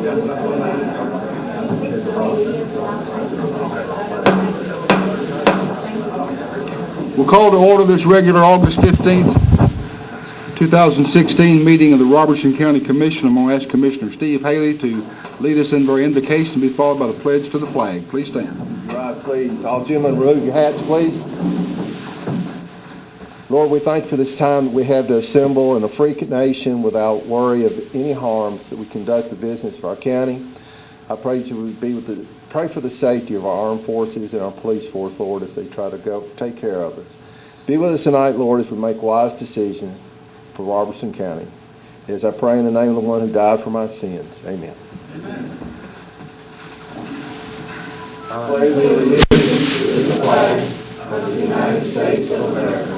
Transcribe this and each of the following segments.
We'll call to order this regular August 15th, 2016 meeting of the Robertson County Commission. I'm going to ask Commissioner Steve Haley to lead us in our invocation to be followed by the pledge to the flag. Please stand. Rise, please. All gentlemen, remove your hats, please. Lord, we thank you for this time that we have to assemble in a free nation without worry of any harms, that we conduct the business of our county. I pray that you would be pray for the safety of our armed forces and our police force, Lord, as they try to go take care of us. Be with us tonight, Lord, as we make wise decisions for Robertson County. As I pray in the name of the one who died for my sins. Amen. Amen. I pledge allegiance to the flag of the United States of America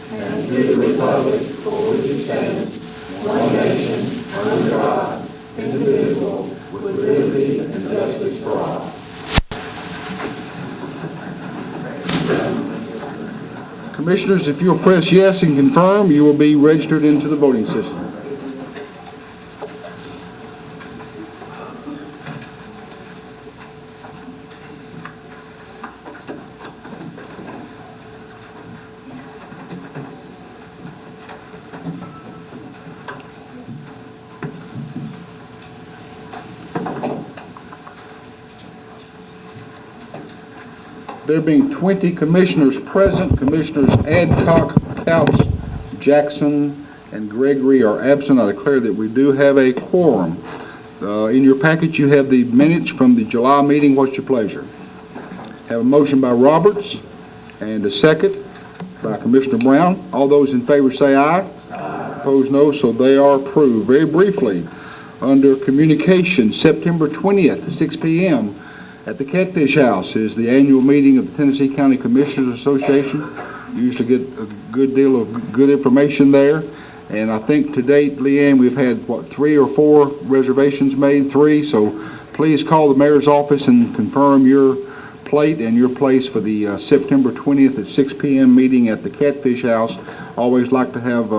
and to the republic for which it stands, one nation, under God, indivisible, with liberty and justice for all. Commissioners, if you'll press yes and confirm, you will be registered into the voting system. There being 20 commissioners present, Commissioners Adcock, Couch, Jackson, and Gregory are absent. I declare that we do have a quorum. In your package, you have the minutes from the July meeting. What's your pleasure? Have a motion by Roberts and a second by Commissioner Brown. All those in favor say aye. Aye. Opposed, no, so they are approved. Very briefly, under communication, September 20th, 6 p.m., at the Catfish House is the annual meeting of the Tennessee County Commissioners Association. You usually get a good deal of good information there. And I think to date, Leanne, we've had, 3 or 4 reservations made? 3. So please call the mayor's office and confirm your plate and your place for the September 20th at 6 p.m. meeting at the Catfish House. Always like to have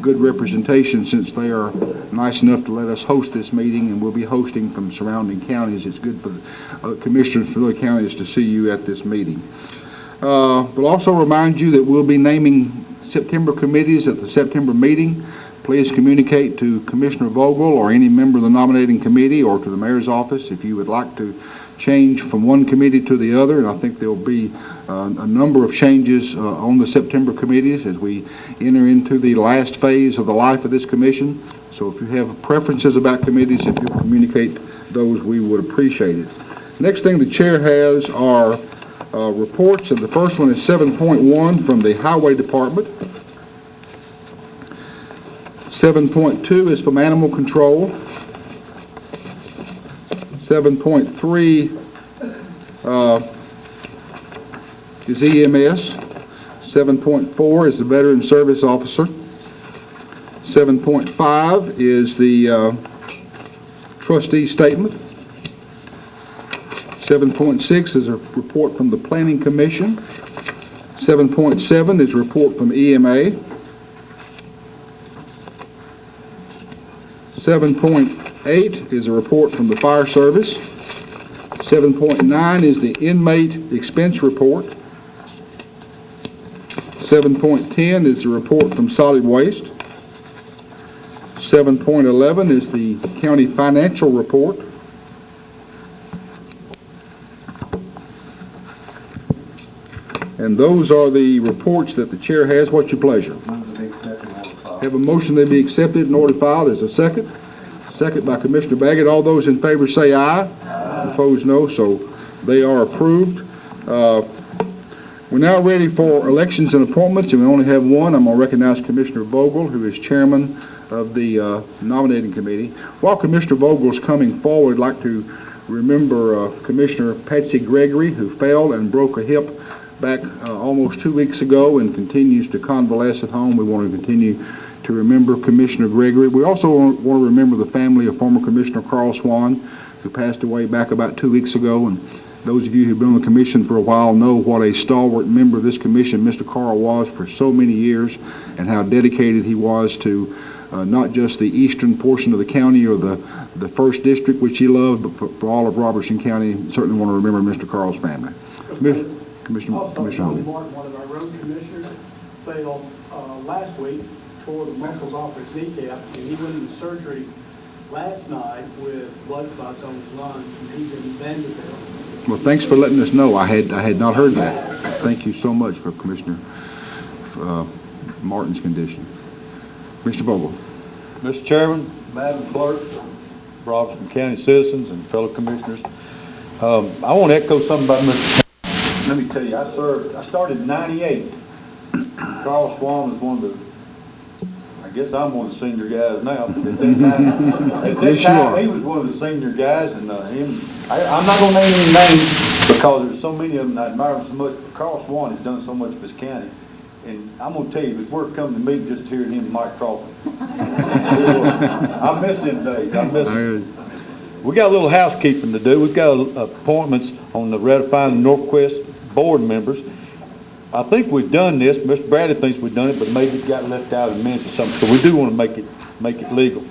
good representation since they are nice enough to let us host this meeting, and we'll be hosting from surrounding counties. It's good for the commissioners from other counties to see you at this meeting. We'll also remind you that we'll be naming September committees at the September meeting. Please communicate to Commissioner Vogel or any member of the nominating committee or to the mayor's office if you would like to change from one committee to the other, and I think there will be a number of changes on the September committees as we enter into the last phase of the life of this commission. So if you have preferences about committees, if you'll communicate those, we would appreciate it. Next thing the chair has are reports, and the first one is 7.1 from the Highway Department. 7.2 is from Animal Control. 7.3 is EMS. 7.4 is the Veteran Service Officer. 7.5 is the trustee statement. 7.6 is a report from the Planning Commission. 7.7 is a report from EMA. 7.8 is a report from the Fire Service. 7.9 is the Inmate Expense Report. 7.10 is the report from Solid Waste. 7.11 is the County Financial Report. And those are the reports that the chair has. What's your pleasure? Have a motion that be accepted and ordered filed. As a second? Second by Commissioner Baggett. All those in favor say aye. Aye. Opposed, no. So they are approved. We're now ready for elections and appointments, and we only have one. I'm going to recognize Commissioner Vogel, who is chairman of the nominating committee. While Commissioner Vogel is coming forward, I'd like to remember Commissioner Patsy Gregory, who fell and broke a hip back almost 2 weeks ago and continues to convalesce at home. We want to continue to remember Commissioner Gregory. We also want to remember the family of former Commissioner Carl Swan, who passed away back about 2 weeks ago. And Those of you who've been on the commission for a while know what a stalwart member of this commission Mr. Carl was for so many years, and how dedicated he was to not just the eastern portion of the county or the first district, which he loved, but for all of Robertson County. Certainly want to remember Mr. Carl's family. Commissioner Tony Holmes. Martin, one of our road commissioners, fell last week, tore the muscles off his kneecap, and he went into surgery last night with blood clots on his lungs, and he's in Vanderbilt. Well, thanks for letting us know. I had not heard that. Thank you so much for Commissioner Martin's condition. Mr. Vogel. Mr. Chairman, Madam Clerk, Robertson County citizens and fellow commissioners, I want to echo something about Mr. Let me tell you, I started in '98. Carl Swan was one of the, I guess I'm one of the senior guys now. At that time, he was one of the senior guys, and I'm not going to name any names because there's so many of them I admire him so much, but Carl Swan has done so much for this county. And I'm going to tell you, it's worth coming to meet just hearing him and Mike Crawford. I miss him days. I miss him. We got a little housekeeping to do. We've got appointments on the ratifying the Northwest board members. I think we've done this. Mr. Bradley thinks we've done it, but maybe it got left out of the minutes or something. So we do want to make it legal.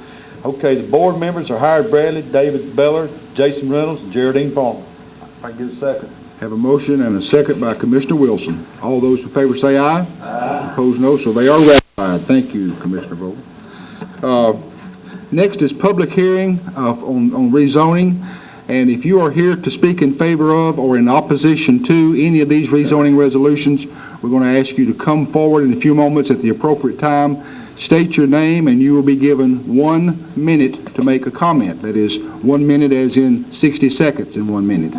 Okay, the board members are Howard Bradley, David Beller, Jason Reynolds, and Geraldine Farmer. If I can get a second. Have a motion and a second by Commissioner Wilson. All those in favor say aye. Aye. Opposed, no. So they are ratified. Thank you, Commissioner Vogel. Next is public hearing on rezoning. And if you are here to speak in favor of or in opposition to any of these rezoning resolutions, we're going to ask you to come forward in a few moments at the appropriate time, state your name, and you will be given 1 minute to make a comment. That is 1 minute as in 60 seconds in 1 minute.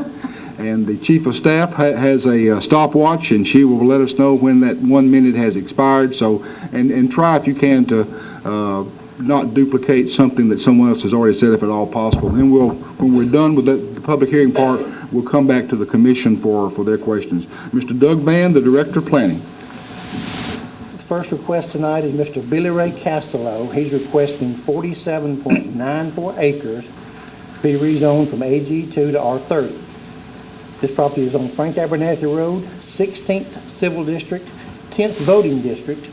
And the Chief of Staff has a stopwatch, and she will let us know when that 1 minute has expired. So, and try if you can to not duplicate something that someone else has already said if at all possible. Then when we're done with the public hearing part, we'll come back to the commission for their questions. Mr. Doug Vann, the Director of Planning. The first request tonight is Mr. Billy Ray Castello. He's requesting 47.94 acres be rezoned from AG2 to R30. This property is on Frank Abernathy Road, 16th Civil District, 10th Voting District.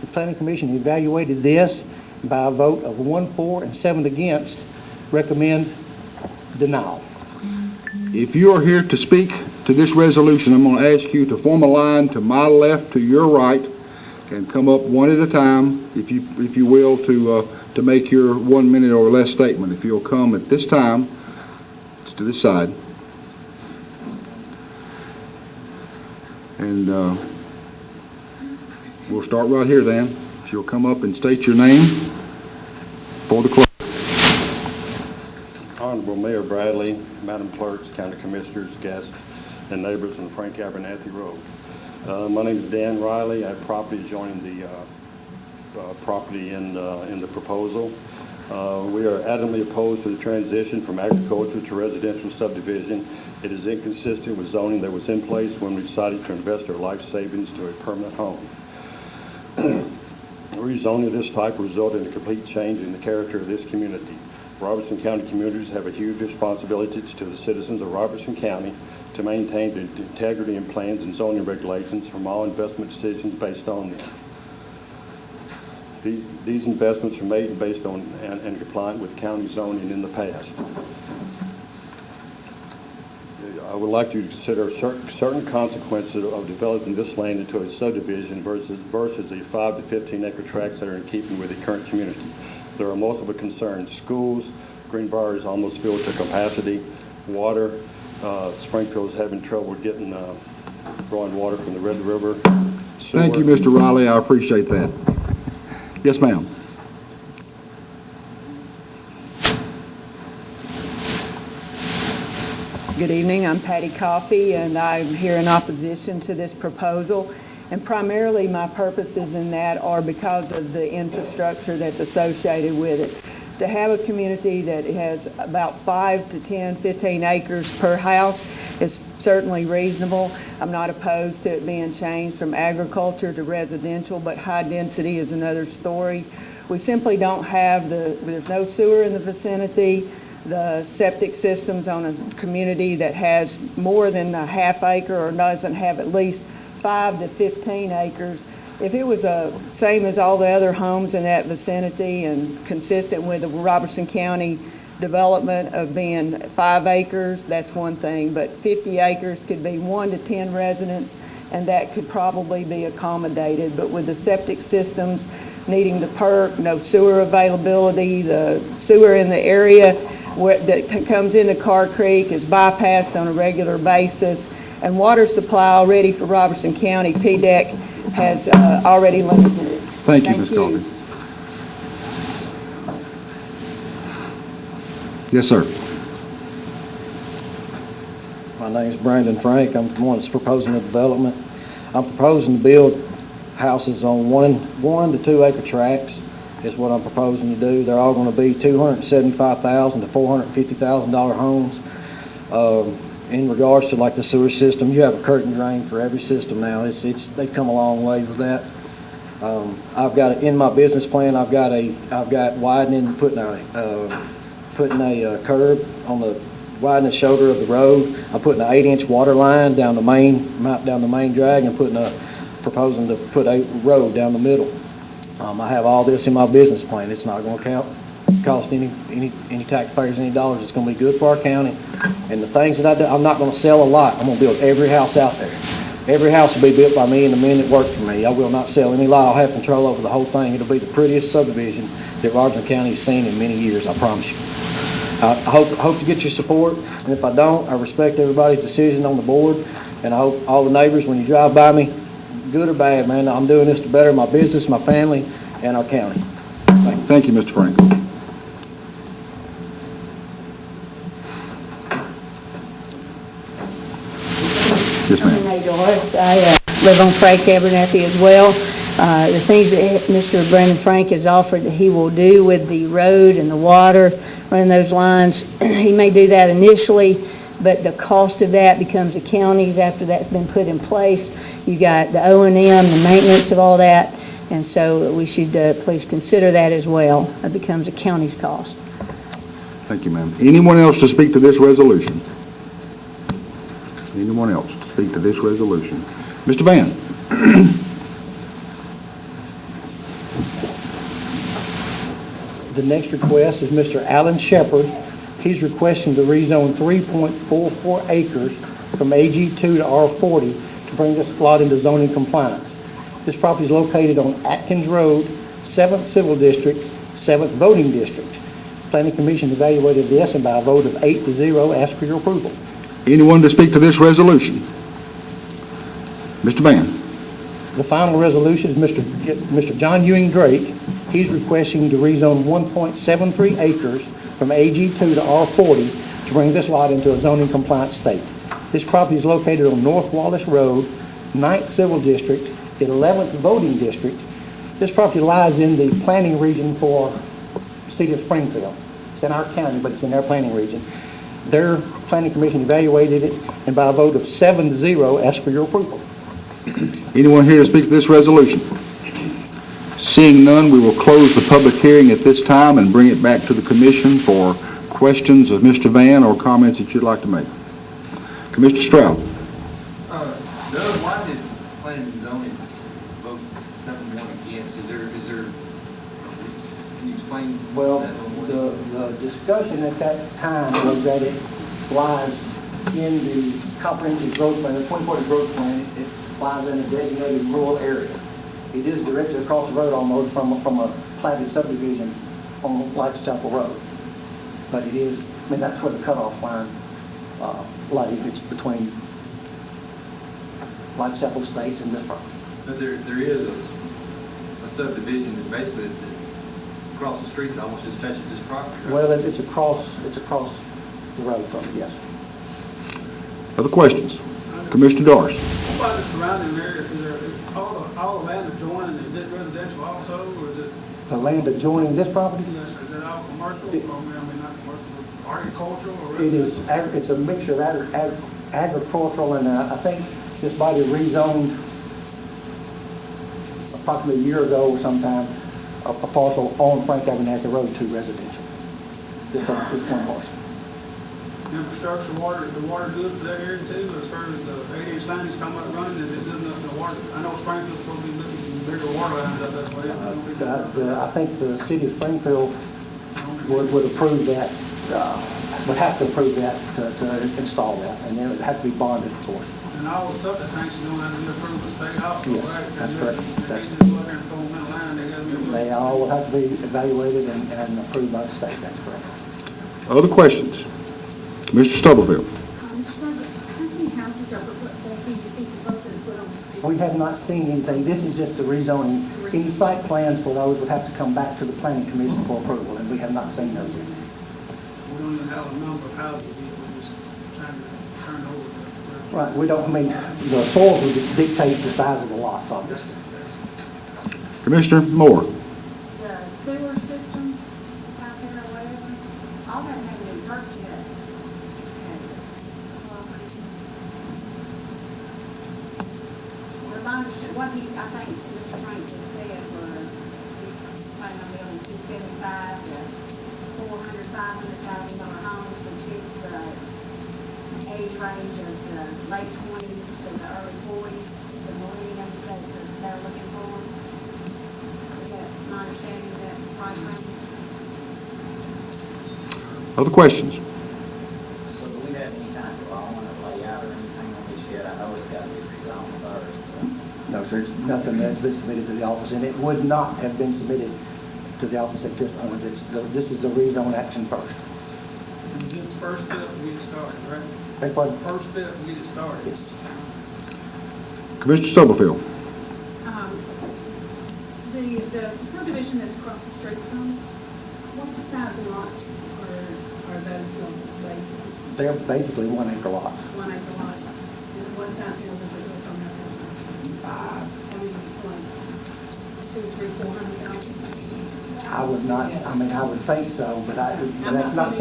The Planning Commission evaluated this by a vote of 1 for and 7 against, recommend denial. If you are here to speak to this resolution, I'm going to ask you to form a line to my left, to your right, and come up one at a time, if you will, to make your 1 minute or less statement. If you'll come at this time to this side, and we'll start right here then. If you'll come up and state your name for the clerk. Honorable Mayor Bradley, Madam Clerks, County Commissioners, guests, and neighbors on Frank Abernathy Road. My name is Dan Riley. I have property adjoining the property in the proposal. We are adamantly opposed to the transition from agriculture to residential subdivision. It is inconsistent with zoning that was in place when we decided to invest our life savings to a permanent home. Rezoning of this type will result in a complete change in the character of this community. Robertson County communities have a huge responsibility to the citizens of Robertson County to maintain the integrity in plans and zoning regulations from all investment decisions based on them. These investments are made based on and compliant with county zoning in the past. I would like you to consider certain consequences of developing this land into a subdivision versus the 5 to 15 acre tracts that are in keeping with the current community. There are multiple concerns: schools, Greenbrier is almost filled to capacity, water, Springfield is having trouble getting drawing water from the Red River. Sewer. Thank you, Mr. Riley. I appreciate that. Yes, ma'am. Good evening. I'm Patty Coffey, and I'm here in opposition to this proposal. And primarily my purposes in that are because of the infrastructure that's associated with it. To have a community that has about 5 to 10, 15 acres per house is certainly reasonable. I'm not opposed to it being changed from agriculture to residential, but high density is another story. We simply don't have there's no sewer in the vicinity. the septic systems on a community that has more than a half acre or doesn't have at least 5 to 15 acres. If it was same as all the other homes in that vicinity and consistent with the Robertson County development of being 5 acres, that's one thing, but 50 acres could be 1 to 10 residents, and that could probably be accommodated. But with the septic systems needing the perk, no sewer availability, the sewer in the area that comes into Carr Creek is bypassed on a regular basis, and water supply already for Robertson County, TDEC has already limited it. Thank you, Ms. Coffey. Yes, sir. My name's Brandon Frank. I'm the one that's proposing the development. I'm proposing to build houses on 1 to 2 acre tracts is what I'm proposing to do. They're all going to be $275,000 to $450,000 homes. In regards to like the sewer system, you have a curtain drain for every system now. They've come a long way with that. I've got in my business plan. I've got widening, putting a curb on the widening shoulder of the road. I'm putting an 8-inch water line down the main drag, and proposing to put a road down the middle. I have all this in my business plan. It's not going to cost any taxpayers any dollars. It's going to be good for our county. And the things that I do, I'm not going to sell a lot. I'm going to build every house out there. Every house will be built by me and the men that work for me. I will not sell any lot. I'll have control over the whole thing. It'll be the prettiest subdivision that Robertson County has seen in many years, I promise you. I hope to get your support, and if I don't, I respect everybody's decision on the board, and I hope all the neighbors, when you drive by me, good or bad, man, I'm doing this to better my business, my family, and our county. Thank you, Mr. Frank. Yes, ma'am. Renee Doris. I live on Frank Abernathy as well. The things that Mr. Brandon Frank has offered that he will do with the road and the water, running those lines, he may do that initially, but the cost of that becomes the county's after that's been put in place. You got the O&M, the maintenance of all that, and so we should please consider that as well. It becomes a county's cost. Thank you, ma'am. Anyone else to speak to this resolution? Anyone else to speak to this resolution? Mr. Van? The next request is Mr. Alan Shepard. He's requesting to rezone 3.44 acres from AG2 to R40 to bring this lot into zoning compliance. This property is located on Atkins Road, 7th Civil District, 7th Voting District. Planning Commission evaluated this, and by a vote of 8-0, ask for your approval. Anyone to speak to this resolution? Mr. Van? The final resolution is Mr. John Ewing Drake. He's requesting to rezone 1.73 acres from AG2 to R40 to bring this lot into a zoning compliant state. This property is located on North Wallace Road, 9th Civil District, 11th Voting District. This property lies in the planning region for the city of Springfield. It's in our county, but it's in their planning region. Their planning commission evaluated it, and by a vote of 7-0, ask for your approval. Anyone here to speak to this resolution? Seeing none, we will close the public hearing at this time and bring it back to the commission for questions of Mr. Van or comments that you'd like to make. Commissioner Stroud. Doug, why did planning and zoning vote 7-1 against? Is there, can you explain Well, that a little more? the discussion at that time was that it lies in the comprehensive growth plan, the 2040 growth plan. It lies in a designated rural area. It is directly across the road almost from a platted subdivision on Lights Chapel Road. But it is, I mean, that's where the cutoff line lay. It's between Lights Chapel Estates and this property. But there is a subdivision that basically across the street that almost just touches this property, right? Well, it's across the road from it, yes. Other questions? Commissioner Doris. What about the surrounding area? Is there, all the land adjoining, is it residential also, or is it, The land adjoining this property, is it all commercial? I mean, not commercial, but agricultural or it residential? is, it's a mixture of agricultural, and I think this body rezoned approximately a year ago or sometime, a parcel on Frank Abernathy Road to residential. just one parcel. Infrastructure, the water good for that area too, as far as the 8-inch line he's talking about running, and it doesn't have the water. I know Springfield's supposed to be looking some bigger water lines up that way. I think the city of Springfield would approve that, would have to approve that to install that, and then it would have to be bonded, of course. And all the septic tanks, you don't have to be approved by state also, Yes, right? that's correct. They can't just go out there and throw them in a line, they gotta be approved. They all will have to be evaluated and approved by the state, that's correct. Other questions? Mr. Stubblefield. Mr. President, how many houses are PUC proposing to put on this field? We have not seen anything, this is just the rezoning. Any site plans for those would have to come back to the planning commission for approval, and we have not seen those yet. We don't even have a number of houses yet, we're just trying to turn over the. Right, we don't, I mean, the soils would dictate the size of the lots, obviously. Commissioner Moore. The sewer system out there or whatever, all that hasn't been worked yet. Well, my understanding, what he, I think Mr. Frank just said was, he's planning on building 275 to $500,000 homes, which is the age range of the late 20s to the early 40s, the millennium that they're looking for. Is that my understanding of that price range? Other questions? So do we have any kind of drawing or layout or anything on this yet? I know it's got to be rezoned first. No, sir, there's nothing that's been submitted to the office, and it would not have been submitted to the office at this point. This is the rezone action first. This is the first step to get it started, right? Beg pardon? First step to get it started. Yes. Commissioner Stubblefield. The subdivision that's across the street from, what size lots are those lots basically? They're basically 1 acre lot. 1 acre lot? And what size houses are built on that? I mean, like 200, 300, 400,000? I would not, I mean, I would think so, but that's not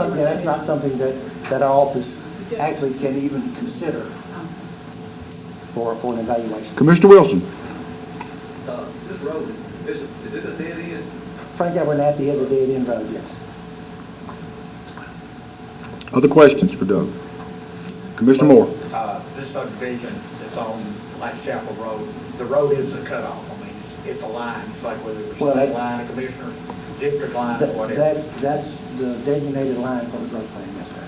something that our office actually can even consider for an evaluation. Commissioner Wilson. This road, is it a dead end? Frank Abernathy has a dead-end road, yes. Other questions for Doug? Commissioner Moore. This subdivision that's on Last Chapel Road, the road is a cutoff. I mean, it's a line. It's like whether it's a state line, a commissioner's district line, or whatever. That's the designated line for the growth plan, yes, sir.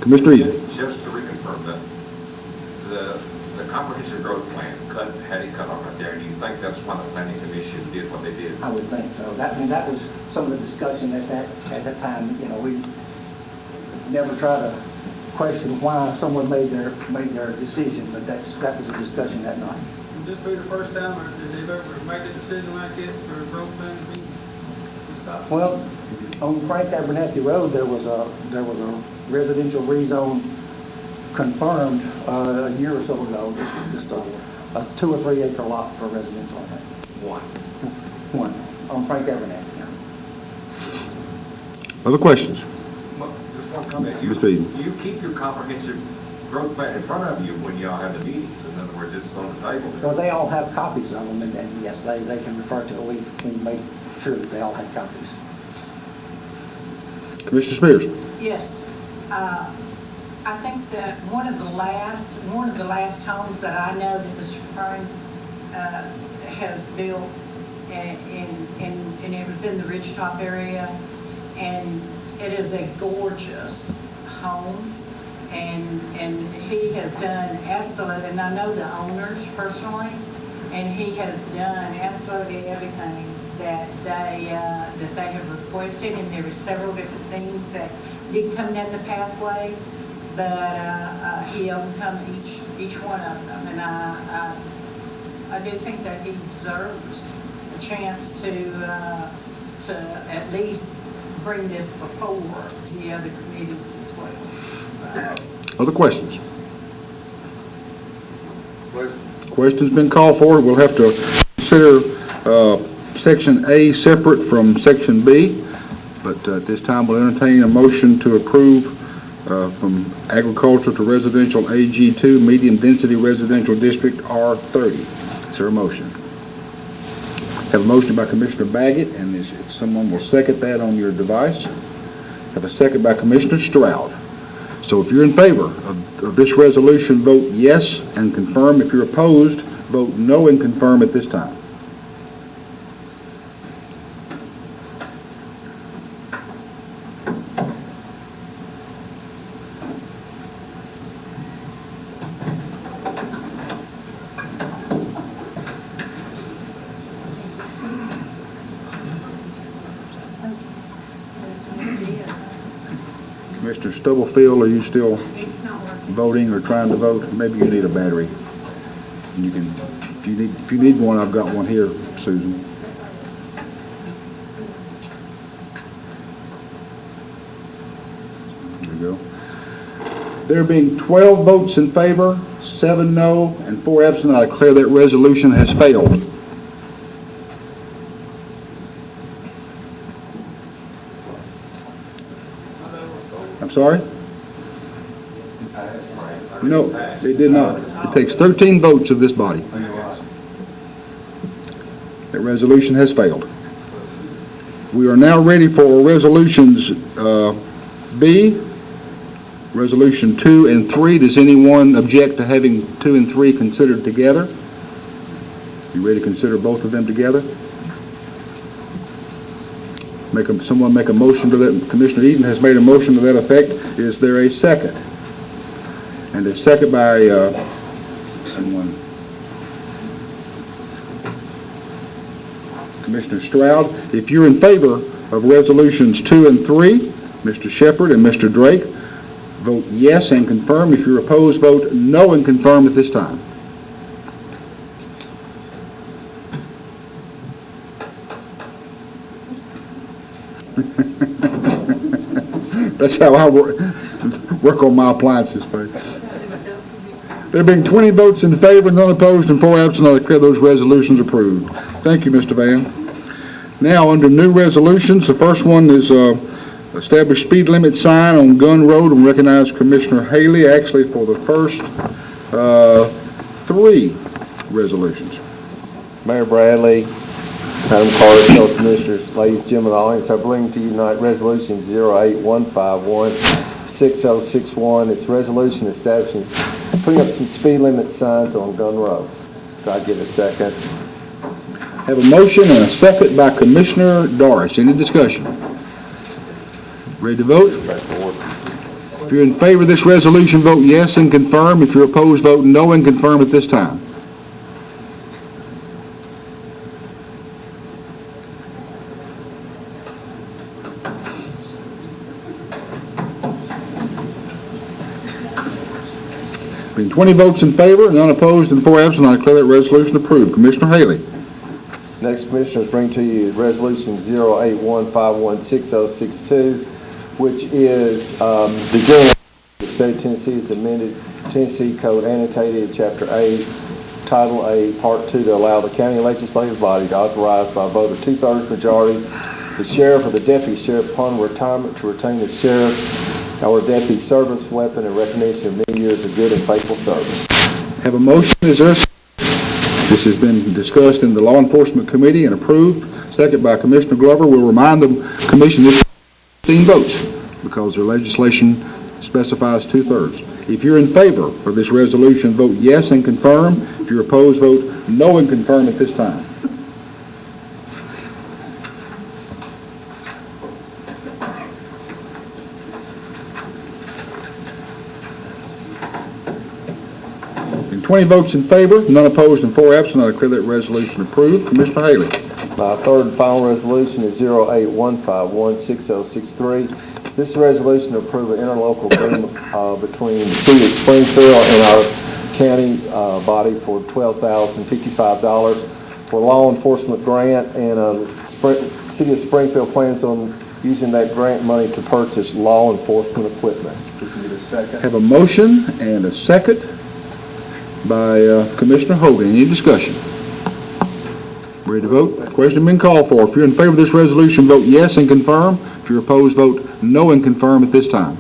Commissioner Eden. Just to reconfirm that, the comprehensive growth plan had it cut off right there, and you think that's why the planning commission did what they did? I would think so. That was some of the discussion at that time. You know, we never try to question why someone made their decision, but that was a discussion that night. Would this be the first time that they've ever made a decision like this for a growth plan to be stopped? Well, on Frank Abernathy Road, there was a residential rezone confirmed a year or so ago, just a 2 or 3 acre lot for residential, I think. One, on Frank Abernathy. Other questions? Well, just one comment. Mr. Eden. You keep your comprehensive growth plan in front of you when y'all have the meetings. In other words, it's on the table. Well, they all have copies of them, and yes, they can refer to it. We made sure that they all had copies. Commissioner Spears. Yes. I think that one of the last homes that I know that Mr. Fern has built, and it was in the Ridgetop area, and it is a gorgeous home, and he has done absolutely, and I know the owners personally, and he has done absolutely everything that they have requested, and there were several different things that didn't come down the pathway, but he overcome each one of them, and I do think that he deserves a chance to at least bring this before the other committees as well. Other questions? Question's been called for. We'll have to consider Section A separate from Section B, but at this time we'll entertain a motion to approve from agricultural to residential AG2, medium density residential district R30. Is there a motion? Have a motion by Commissioner Baggett, and if someone will second that on your device. Have a second by Commissioner Stroud. So if you're in favor of this resolution, vote yes and confirm. If you're opposed, vote no and confirm at this time. Mr. Stubblefield, are you still It's not working. voting or trying to vote? Maybe you need a battery. You can, if you need one, I've got one here, Susan. There you go. There being 12 votes in favor, 7 no, and 4 absent, I declare that resolution has failed. I'm sorry? No, it did not. It takes 13 votes of this body. That resolution has failed. We are now ready for resolutions B, resolution 2 and 3. Does anyone object to having 2 and 3 considered together? You ready to consider both of them together? Someone make a motion to that. Commissioner Eden has made a motion to that effect. Is there a second? And a second by someone. Commissioner Stroud. If you're in favor of resolutions 2 and 3, Mr. Shepherd and Mr. Drake, vote yes and confirm. If you're opposed, vote no and confirm at this time. That's how I work on my appliances, folks. There being 20 votes in favor, none opposed, and 4 absent, I declare those resolutions approved. Thank you, Mr. Van. Now, under new resolutions, the first one is establish speed limit sign on Gunn Road, and recognize Commissioner Haley actually for the first 3 resolutions. Mayor Bradley, Madam Clerk, fellow commissioners, ladies and gentlemen, audience, I bring to you tonight Resolution 08151-6061. It's a resolution establishing, putting up some speed limit signs on Gunn Road. Could I get a second? Have a motion and a second by Commissioner Doris. Any discussion? Ready to vote? If you're in favor of this resolution, vote yes and confirm. If you're opposed, vote no and confirm at this time. Being 20 votes in favor, none opposed, and 4 absent, I declare that resolution approved. Commissioner Haley. Next, commissioners, bring to you Resolution 081516062, which is the general the state of Tennessee has amended Tennessee Code annotated Chapter 8, Title 8, Part 2 to allow the county legislative body to authorize by a vote of 2/3 majority the sheriff or the deputy sheriff upon retirement to retain the sheriff's or deputy service weapon in recognition of many years of good and faithful service. Have a motion. Is there a second? This has been discussed in the Law Enforcement Committee and approved. Second by Commissioner Glover. We'll remind the commission this is 15 votes because their legislation specifies 2/3. If you're in favor of this resolution, vote yes and confirm. If you're opposed, vote no and confirm at this time. And 20 votes in favor, none opposed, and 4 absent. I declare that resolution approved. Commissioner Haley. My third and final resolution is 081516063. This is a resolution to approve an interlocal agreement between the City of Springfield and our county body for $12,055 for a law enforcement grant, and the City of Springfield plans on using that grant money to purchase law enforcement equipment. We can get a second. Have a motion and a second by Commissioner Hogan. Any discussion? Ready to vote? Question been called for. If you're in favor of this resolution, vote yes and confirm. If you're opposed, vote no and confirm at this time.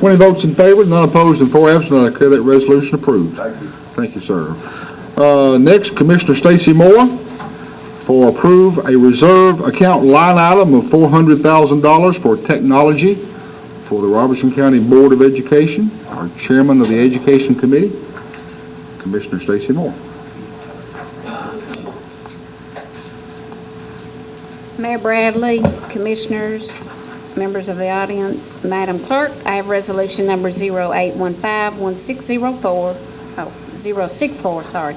20 votes in favor, none opposed, and 4 absent. I declare that resolution approved. Thank you. Thank you, sir. Next, Commissioner Stacy Moore for approve a reserve account line item of $400,000 for technology for the Robertson County Board of Education. Our chairman of the Education Committee, Commissioner Stacy Moore. Mayor Bradley, commissioners, members of the audience, Madam Clerk, I have resolution number 064, sorry.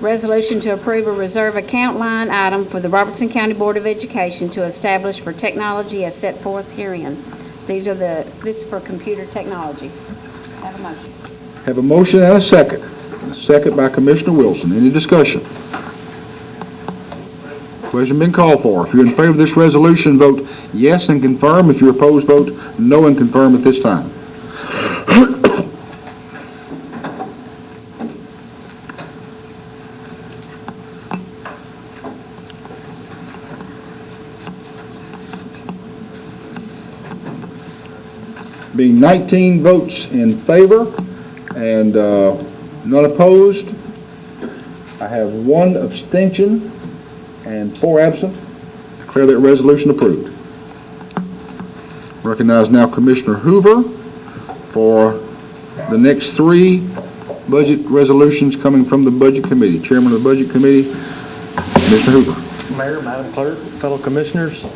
Resolution to approve a reserve account line item for the Robertson County Board of Education to establish for technology as set forth herein. This is for computer technology. Have a motion. Have a motion and a second. A second by Commissioner Wilson. Any discussion? Question been called for. If you're in favor of this resolution, vote yes and confirm. If you're opposed, vote no and confirm at this time. Being 19 votes in favor and none opposed, I have 1 abstention and 4 absent. Declare that resolution approved. Recognize now Commissioner Hoover for the next 3 budget resolutions coming from the Budget Committee. Chairman of the Budget Committee, Commissioner Hoover. Mayor, Madam Clerk, fellow commissioners,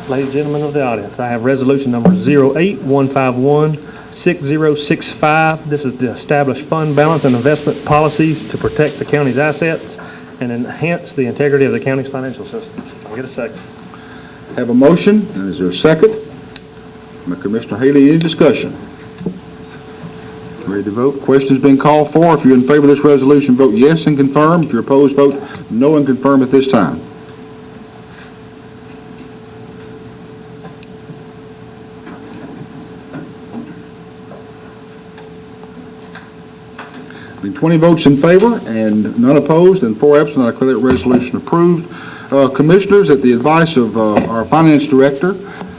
ladies and gentlemen of the audience, I have resolution number 081516065. This is to establish fund balance and investment policies to protect the county's assets and enhance the integrity of the county's financial system. I'll get a second. Have a motion, and is there a second? By Commissioner Haley, any discussion? Ready to vote? Question's been called for. If you're in favor of this resolution, vote yes and confirm. If you're opposed, vote no and confirm at this time. Being 20 votes in favor and none opposed and 4 absent, I declare that resolution approved. Commissioners, at the advice of our finance director,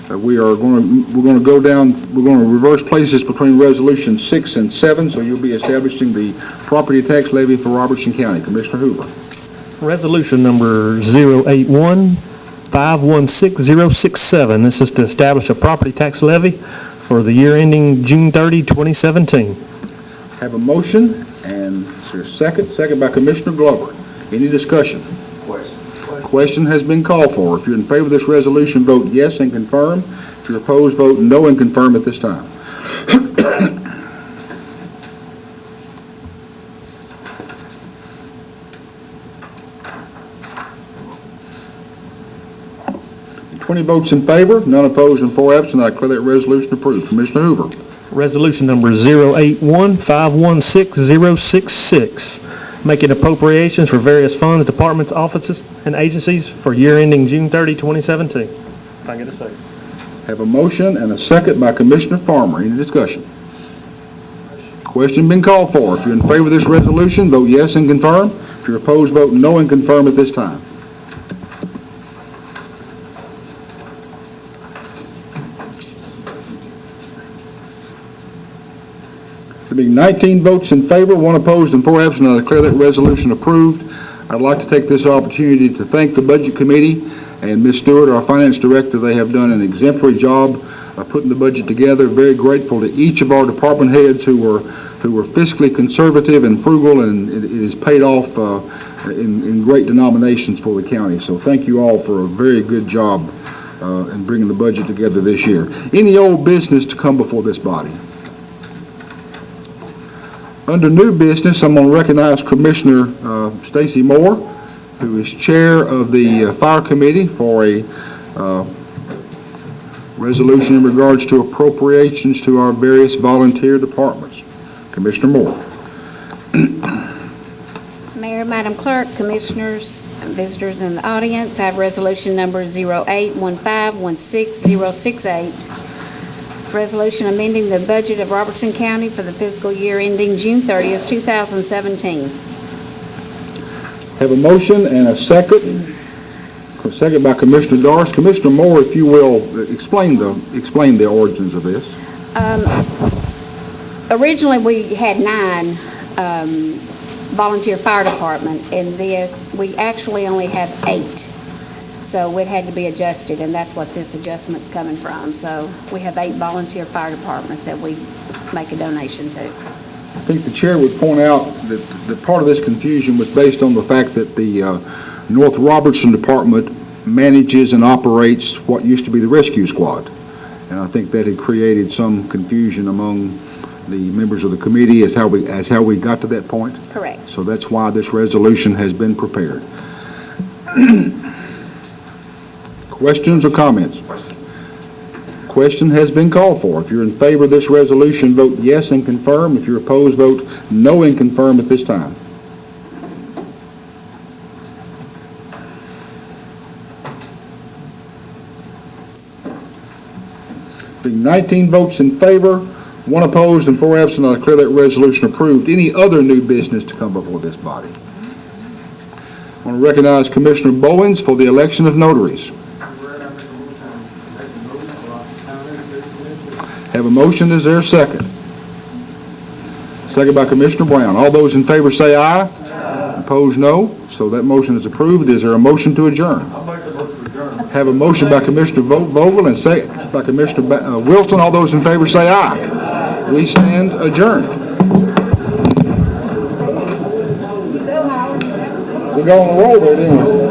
we're going to go down, we're going to reverse places between resolution 6 and 7, so you'll be establishing the property tax levy for Robertson County. Commissioner Hoover. Resolution number 081516067. This is to establish a property tax levy for the year ending June 30, 2017. Have a motion, and is there a second? Second by Commissioner Glover. Any discussion? Question has been called for. If you're in favor of this resolution, vote yes and confirm. If you're opposed, vote no and confirm at this time. Twenty votes in favor, none opposed, and 4 absent. I declare that resolution approved. Commissioner Hoover. Resolution number 081516066, making appropriations for various funds, departments, offices, and agencies for year ending June 30, 2017. If I get a second. Have a motion and a second by Commissioner Farmer. Any discussion? Question been called for. If you're in favor of this resolution, vote yes and confirm. If you're opposed, vote no and confirm at this time. There being 19 votes in favor, 1 opposed, and 4 absent, I declare that resolution approved. I'd like to take this opportunity to thank the Budget Committee and Ms. Stewart, our Finance Director. They have done an exemplary job of putting the budget together. Very grateful to each of our department heads who were fiscally conservative and frugal, and it has paid off in great denominations for the county. So thank you all for a very good job in bringing the budget together this year. Any old business to come before this body? Under new business, I'm going to recognize Commissioner Stacy Moore, who is chair of the Fire Committee, for a resolution in regards to appropriations to our various volunteer departments. Commissioner Moore. Mayor, Madam Clerk, commissioners, visitors in the audience, I have resolution number 081516068. Resolution amending the budget of Robertson County for the fiscal year ending June 30th, 2017. Have a motion and a second. A second by Commissioner Doris. Commissioner Moore, if you will, explain the origins of this. Originally, we had 9 volunteer fire department, and we actually only have 8. So it had to be adjusted, and that's what this adjustment's coming from. So we have 8 volunteer fire department that we make a donation to. I think the chair would point out that the part of this confusion was based on the fact that the North Robertson Department manages and operates what used to be the rescue squad. And I think that had created some confusion among the members of the committee as how we got to that point. Correct. So that's why this resolution has been prepared. Questions or comments? Question has been called for. If you're in favor of this resolution, vote yes and confirm. If you're opposed, vote no and confirm at this time. Being 19 votes in favor, 1 opposed, and 4 absent, I declare that resolution approved. Any other new business to come before this body? I want to recognize Commissioner Bowens for the election of notaries. Have a motion. Is there a second? Second by Commissioner Brown. All those in favor say aye. Aye. Opposed, no. So that motion is approved. Is there a motion to adjourn? I'll make a motion to adjourn. Have a motion by Commissioner Vogel and second by Commissioner Wilson. All those in favor say aye. We stand adjourned. We got on the roll there, didn't we?